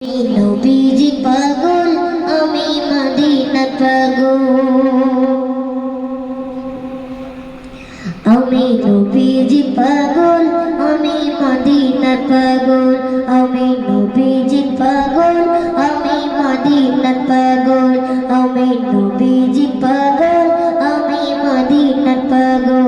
নবীজি পাগল আমি মদিনা পাগল আমি নবীজি পাগল আমি মদিনা পাগল আমি নবীজি পাগল আমি মদিনা পাগল আমি নবীজি পাগল আমি মদিনা পাগল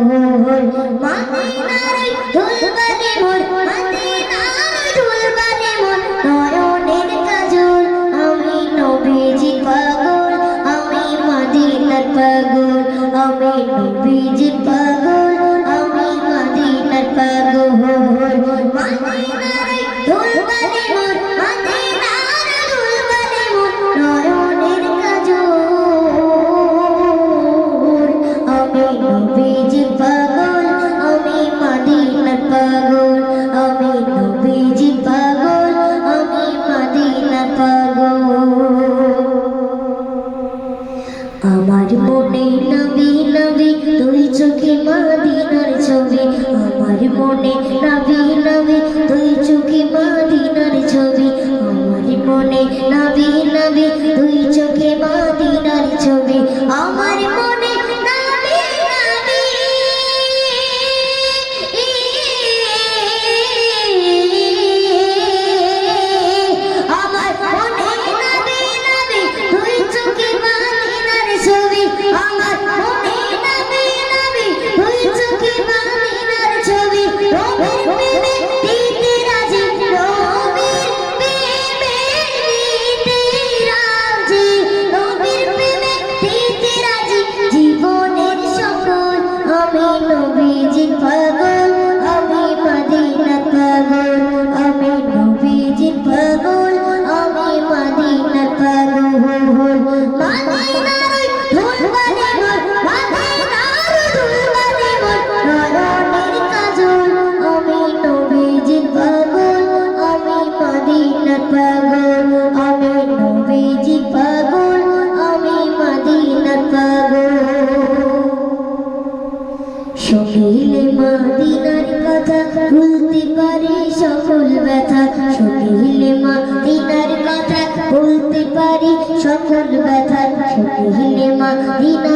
মদিনার ধুলবানি মোর মদিনার ধুলবানি মোর নয়নের কাজল আমি নবীজি পাগল আমি মদিনা পাগল আমি নবীজি পাগল আমি মদিনা পাগল মদিনার ধুলবানি মোর মদিনার ধুলবানি মোর নয়নের কাজল আমি নবীজি পাগল আমি মদিনা পাগল আমি নবীজি পাগল আমি মদিনা পাগল আমার মনে নবী নবী তুই চোখে মদিনার ছবি আমার মনে নবী নবী তুই চোখে মদিনার ছবি আমার মনে নবী নবী তুই চোখে মদিনার ছবি আমার মনে নবী নবী আমার মনে নবী নবী তুই চোখে মদিনার ছবি আমার মনে নবী নবী তুই চোখে মদিনার ছবি রবির প্রেমে দিতে রাজি রবির প্রেমে দিতে রাজি রবির প্রেমে দিতে রাজি জীবনের সকল আমি নবীজি পাগল আমি মদিনা পাগল আমি নবীজি পাগল আমি মদিনা পাগল মদিনার ধুলবানি মোর মদিনার ধুলবানি মোর নয়নের কাজল আমি নবীজি পাগল আমি মদিনা পাগল আমি নবীজি পাগল আমি মদিনা পাগল সকিলে মদিনার কথা ভুলতে পারি সকল ব্যথা সকিলে মদিনার কথা ভুলতে পারি সকল ব্যথা সকিলে মদিনার